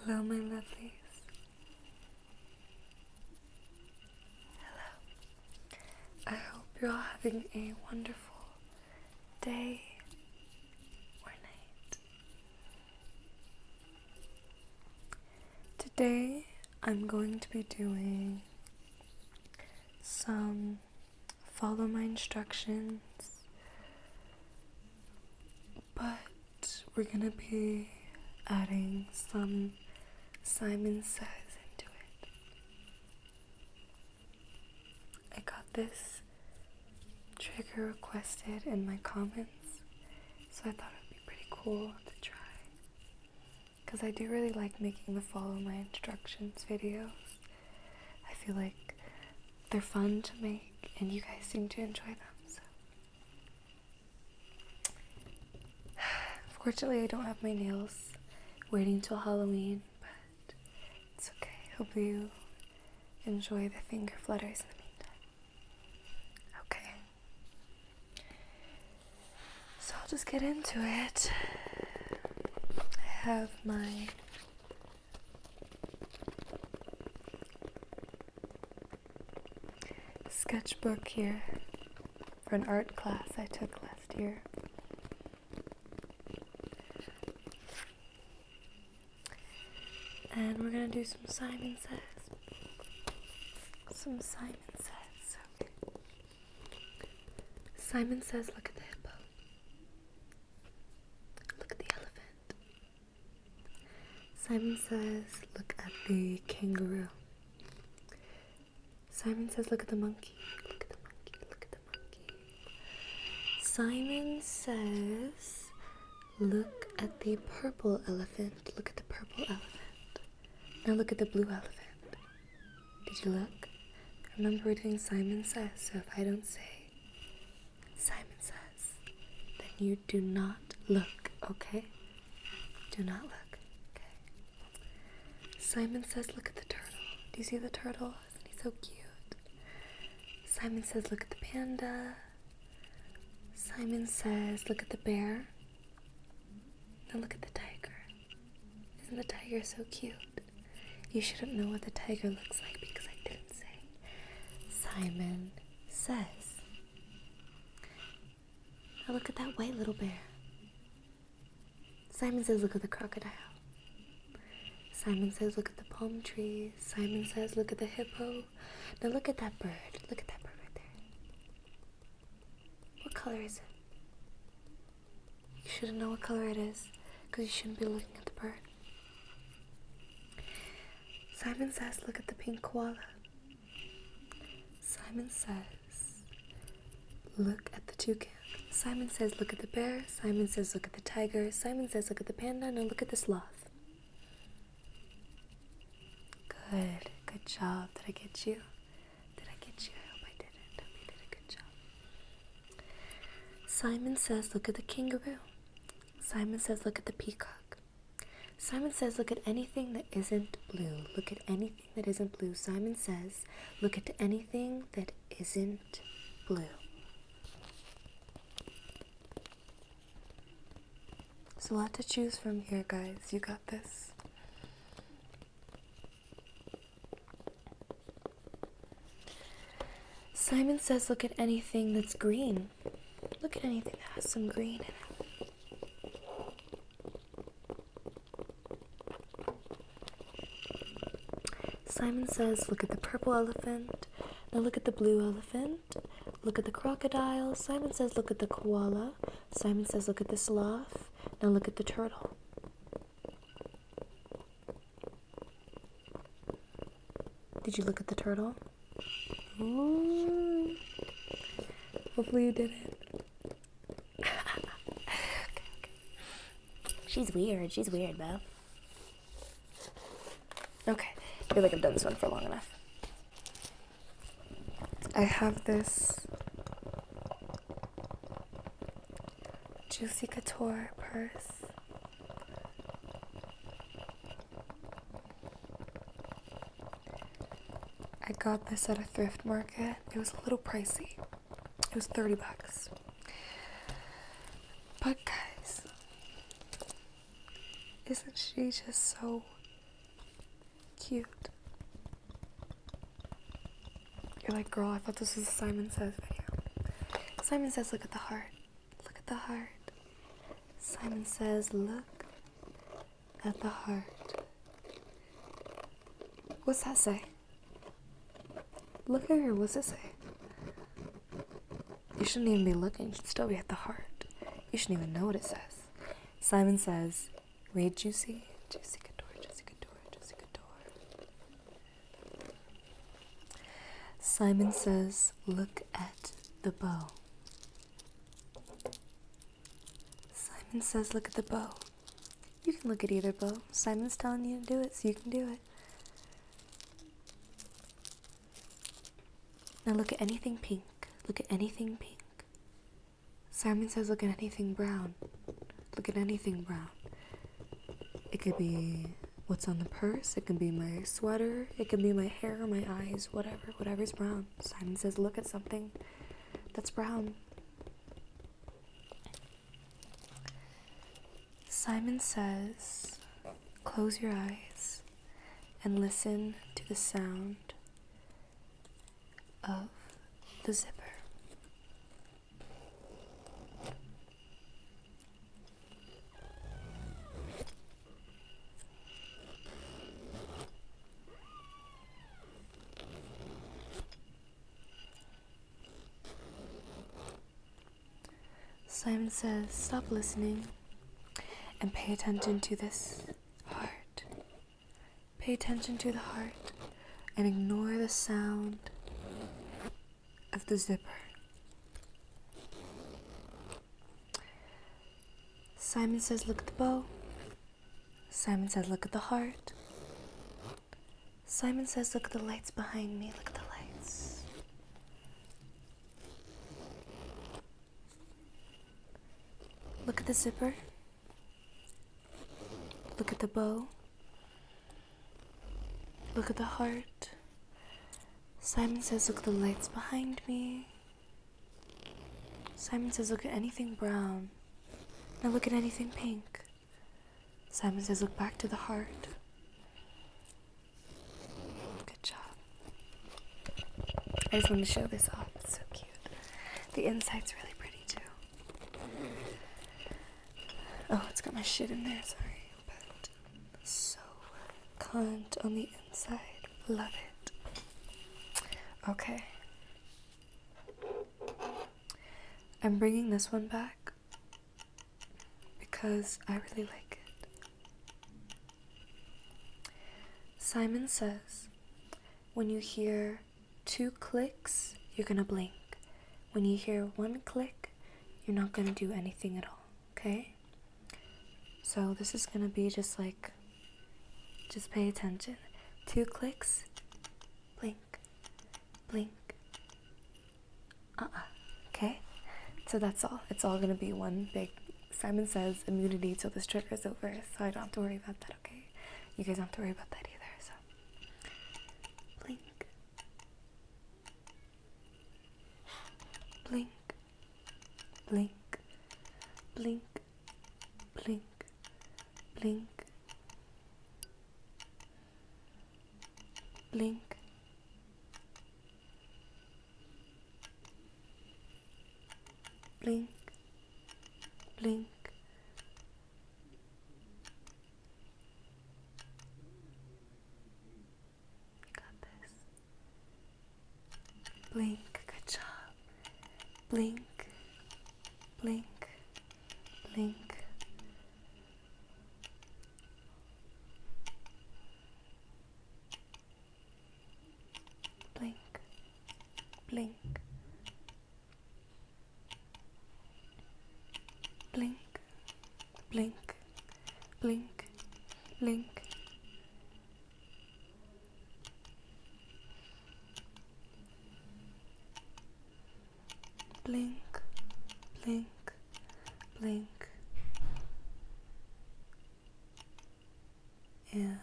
Hello, my lovelies. Hello. I hope you're all having a wonderful day or night. Today, I'm going to be doing some follow my instructions, but we're gonna be adding some Simon Says into it. I got this trigger requested in my comments, so I thought it would be pretty cool to try. Because I do really like making the follow my instructions videos. I feel like they're fun to make and you guys seem to enjoy them, so. Fortunately, I don't have my nails waiting till Halloween, but it's okay. Hope you enjoy the finger flutters in the meantime. Okay. So I'll just get into it. I have my sketchbook here for an art class I took last year. And we're gonna do some Simon Says. Some Simon Says. Okay. Simon says, look at the hippo. Look at the elephant. Simon says, look at the kangaroo. Simon says, look at the monkey. Look at the monkey. Look at the monkey. Simon says, look at the purple elephant. Look at the purple elephant. Now look at the blue elephant. Did you look? Remember, we're doing Simon Says, so if I don't say Simon Says, then you do not look, okay? Do not look, okay? Simon says, look at the turtle. Do you see the turtle? Isn't he so cute? Simon says, look at the panda. Simon says, look at the bear. Now look at the tiger. Isn't the tiger so cute? You shouldn't know what the tiger looks like because I didn't say Simon Says. Now look at that white little bear. Simon says, look at the crocodile. Simon says, look at the palm trees. Simon says, look at the hippo. Now look at that bird. Look at that bird right there. What color is it? You shouldn't know what color it is because you shouldn't be looking at the bird. Simon says, look at the pink koala. Simon says, look at the toucan. Simon says, look at the bear. Simon says, look at the tiger. Simon says, look at the panda. Now look at the sloth. Good. Good job. Did I get you? Did I get you? I hope I didn't. I hope you did a good job. Simon says, look at the kangaroo. Simon says, look at the peacock. Simon says, look at anything that isn't blue. Look at anything that isn't blue. Simon says, look at anything that isn't blue. There's a lot to choose from here, guys. You got this. Simon says, look at anything that's green. Look at anything that has some green in it. Simon says, look at the purple elephant. Now look at the blue elephant. Look at the crocodile. Simon says, look at the koala. Simon says, look at the sloth. Now look at the turtle. Did you look at the turtle? Ooh. Hopefully you didn't. Okay. She's weird, Belle. Okay. I feel like I've done this one for long enough. I have this Juicy Couture purse. I got this at a thrift market. It was a little pricey. It was $30. But guys, isn't she just so cute. You're like, girl, I thought this was a Simon Says video. Simon Says, look at the heart. Look at the heart. Simon Says, look at the heart. What's that say? Look at her, what's it say? You shouldn't even be looking, you should still be at the heart. You shouldn't even know what it says. Simon Says, read Juicy, Juicy Couture, Juicy Couture, Juicy Couture. Simon Says, look at the bow. Simon Says, look at the bow. You can look at either bow. Simon's telling you to do it, so you can do it. Now look at anything pink. Look at anything pink. Simon Says, look at anything brown. Look at anything brown. It could be what's on the purse. It could be my sweater. It could be my hair, my eyes, whatever. Whatever's brown. Simon Says, look at something that's brown. Simon Says, close your eyes and listen to the sound of the zipper. Simon Says, stop listening and pay attention to this heart. Pay attention to the heart and ignore the sound of the zipper. Simon Says, look at the bow. Simon Says, look at the heart. Simon Says, look at the lights behind me. Look at the lights. Look at the zipper. Look at the bow. Look at the heart. Simon Says, look at the lights behind me. Simon Says, look at anything brown. Now look at anything pink. Simon Says, look back to the heart. Good job. I just wanted to show this off. It's so cute. The inside's really pretty too. Oh, it's got my shit in there, sorry. But so cunt on the inside. Love it. Okay. I'm bringing this one back because I really like it. Simon Says, when you hear 2 clicks, you're gonna blink. When you hear 1 click, you're not gonna do anything at all, okay? So this is gonna be just pay attention. 2 clicks, blink, blink, okay? So that's all. It's all gonna be one big Simon Says immunity till this trigger's over, so I don't have to worry about that, okay? You guys don't have to worry about that either, so. Blink. Blink. Blink. Blink. Blink. Blink. Blink. Blink. Blink. You got this. Blink. Good job. Blink. Blink. Blink. Blink. Blink. Blink. Blink. Blink. Blink. Blink. Blink. Blink. And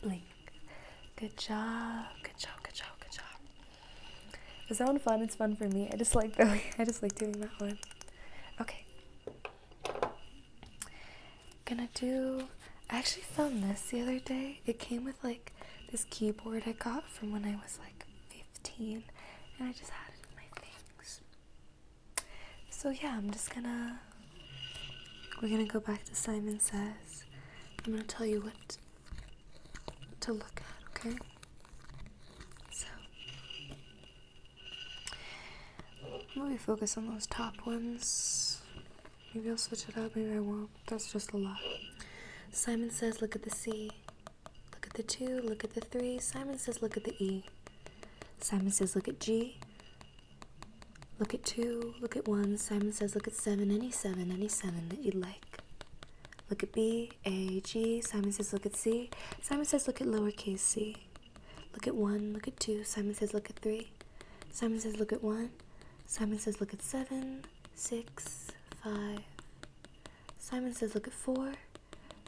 blink. Good job, good job, good job, good job. Is that one fun? It's fun for me. I just like doing that one. Okay. I actually found this the other day. It came with like this keyboard I got from when I was like 15, and I just had it in my things. So yeah, we're gonna go back to Simon Says. I'm gonna tell you what to look at, okay? So, maybe focus on those top ones. Maybe I'll switch it up, maybe I won't. That's just a lot. Simon Says, look at the C. Look at the 2, look at the 3. Simon Says, look at the E. Simon Says, look at G. Look at 2, look at 1. Simon Says, look at 7, any 7 that you'd like. Look at B, A, G. Simon Says, look at C. Simon Says, look at lowercase c. Look at 1, look at 2. Simon Says, look at 3. Simon Says, look at 1. Simon Says, look at 7, 6, 5. Simon Says, look at 4.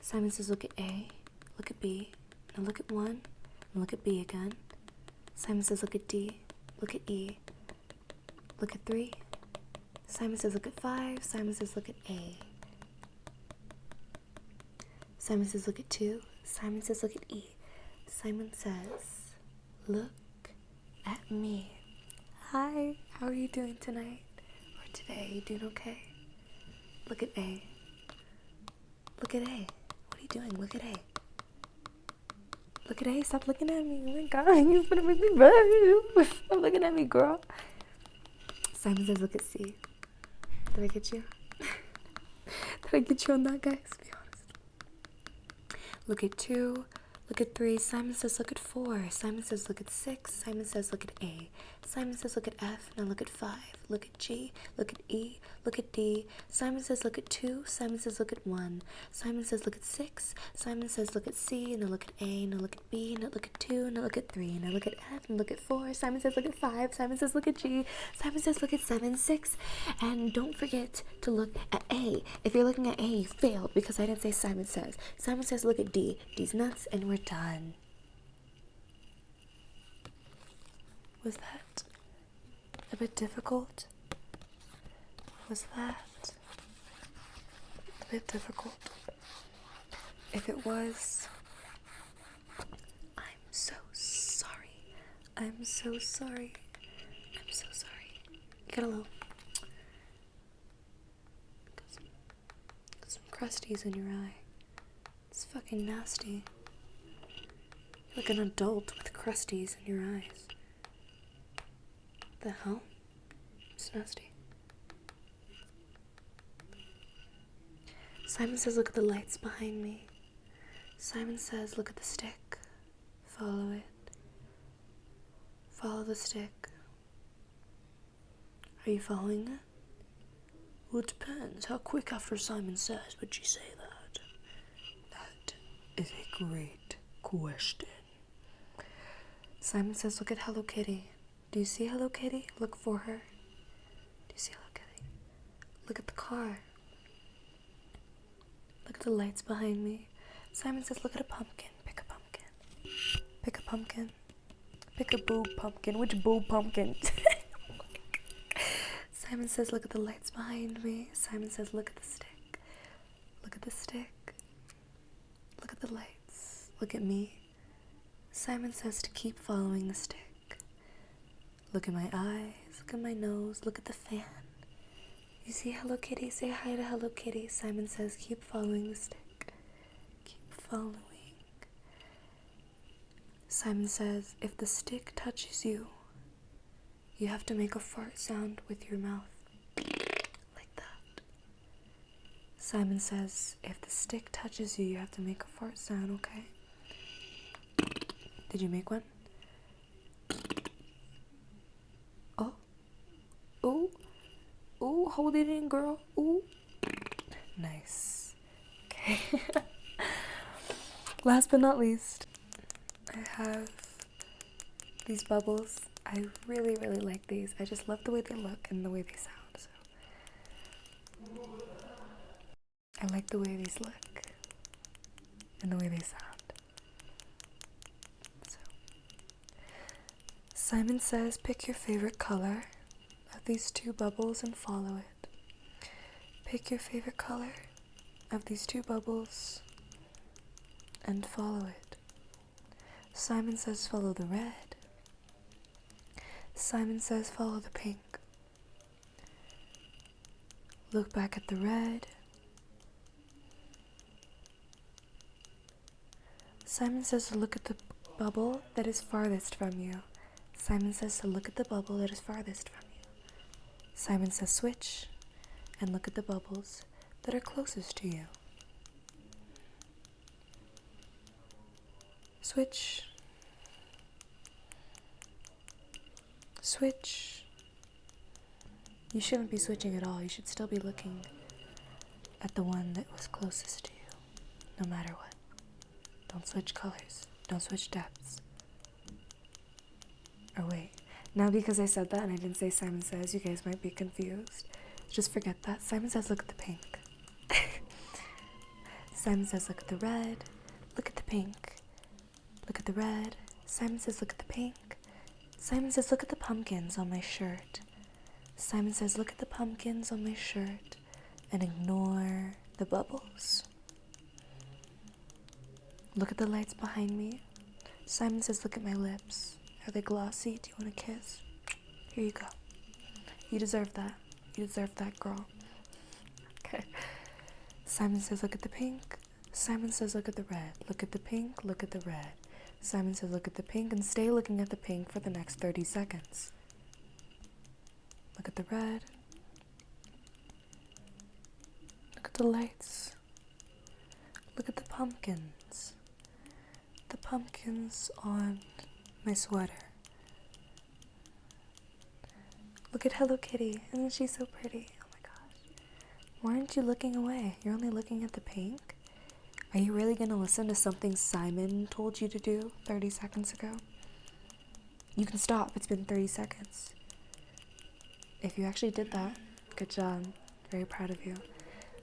Simon Says, look at A. Look at B. Now look at 1. And look at B again. Simon Says, look at D. Look at E. Look at 3. Simon Says, look at 5. Simon Says, look at A. Simon Says, look at 2. Simon Says, look at E. Simon Says, look at me. Hi, how are you doing tonight? Or today? You doing okay? Look at A. Look at A. What are you doing? Look at A. Look at A. Stop looking at me. Oh my god, you're gonna make me bad. Stop looking at me, girl. Simon Says, look at C. Did I get you? Did I get you on that, guys? Be honest. Look at 2. Look at 3. Simon Says, look at 4. Simon Says, look at 6. Simon Says, look at A. Simon Says, look at F. Now look at 5. Look at G. Look at E. Look at D. Simon Says, look at 2. Simon Says, look at 1. Simon Says, look at 6. Simon Says, look at C. Now look at A. Now look at B. Now look at 2. Now look at 3. Now look at F. Now look at 4. Simon Says, look at 5. Simon Says, look at G. Simon Says, look at 7, 6. And don't forget to look at A. If you're looking at A, you failed because I didn't say Simon Says. Simon Says, look at D. D's nuts, and we're done. Was that a bit difficult? Was that a bit difficult? If it was, I'm so sorry. I'm so sorry. I'm so sorry. Get a little. Got some crusties in your eye. It's fucking nasty. You're like an adult with crusties in your eyes. The hell? It's nasty. Simon Says, look at the lights behind me. Simon Says, look at the stick. Follow it. Follow the stick. Are you following it? Well, it depends. How quick after Simon Says would you say that? That is a great question. Simon Says, look at Hello Kitty. Do you see Hello Kitty? Look for her. Do you see Hello Kitty? Look at the car. Look at the lights behind me. Simon Says, look at a pumpkin. Pick a pumpkin. Pick a pumpkin. Pick a boob pumpkin. Which boob pumpkin? Simon Says, look at the lights behind me. Simon Says, look at the stick. Look at the stick. Look at the lights. Look at me. Simon Says to keep following the stick. Look at my eyes. Look at my nose. Look at the fan. You see Hello Kitty? Say hi to Hello Kitty. Simon Says, keep following the stick. Keep following. Simon Says, if the stick touches you, you have to make a fart sound with your mouth. Like that. Simon Says, if the stick touches you, you have to make a fart sound, okay? Did you make one? Oh. Ooh. Ooh, hold it in, girl. Ooh. Nice. Okay. Last but not least, I have these bubbles. I really, really like these. I just love the way they look and the way they sound. So I like the way these look and the way they sound. Simon says pick your favorite color of these two bubbles and follow it. Pick your favorite color of these two bubbles and follow it. Simon says follow the red. Simon says follow the pink. Look back at the red. Simon says to look at the bubble that is farthest from you. Simon says to look at the bubble that is farthest from you. Simon says switch and look at the bubbles that are closest to you. Switch. Switch. You shouldn't be switching at all. You should still be looking at the one that was closest to you, no matter what. Don't switch colors. Don't switch depths. Or wait. Now because I said that and I didn't say Simon says, you guys might be confused. Just forget that. Simon says look at the pink. Simon says look at the red. Look at the pink. Look at the red. Simon says look at the pink. Simon says look at the pumpkins on my shirt. Simon says look at the pumpkins on my shirt and ignore the bubbles. Look at the lights behind me. Simon says look at my lips. Are they glossy? Do you want a kiss? Here you go. You deserve that. You deserve that, girl. Okay. Simon says look at the pink. Simon says look at the red. Look at the pink. Look at the red. Simon says look at the pink and stay looking at the pink for the next 30 seconds. Look at the red. Look at the lights. Look at the pumpkins. The pumpkins on my sweater. Look at Hello Kitty. Isn't she so pretty? Oh my gosh. Why aren't you looking away? You're only looking at the pink? Are you really going to listen to something Simon told you to do 30 seconds ago? You can stop. It's been 30 seconds. If you actually did that, good job. Very proud of you.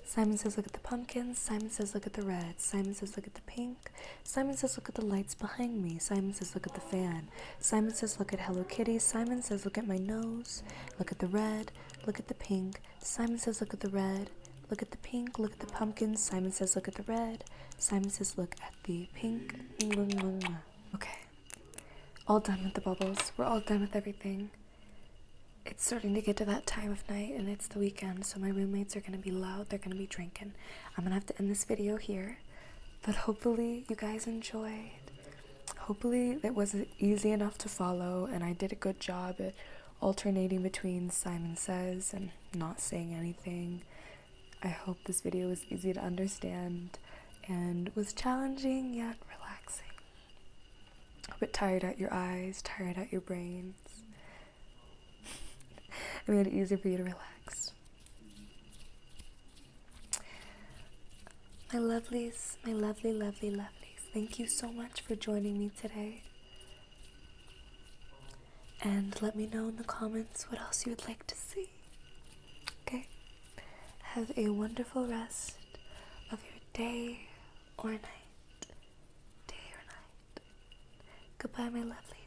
Simon says look at the pumpkins. Simon says look at the red. Simon says look at the pink. Simon says look at the lights behind me. Simon says look at the fan. Simon says look at Hello Kitty. Simon says look at my nose. Look at the red. Look at the pink. Simon says look at the red. Look at the pink. Look at the pumpkins. Simon says look at the red. Simon says look at the pink. Okay. All done with the bubbles. We're all done with everything. It's starting to get to that time of night and it's the weekend, so my roommates are going to be loud. They're going to be drinking. I'm going to have to end this video here, but hopefully you guys enjoyed. Hopefully it was easy enough to follow and I did a good job at alternating between Simon Says and not saying anything. I hope this video was easy to understand and was challenging yet relaxing. Hope it tired out your eyes, tired out your brains. I made it easier for you to relax. My lovelies, my lovely, lovely, lovelies, thank you so much for joining me today. And let me know in the comments what else you would like to see. Okay? Have a wonderful rest of your day or night. Day or night. Goodbye, my lovelies.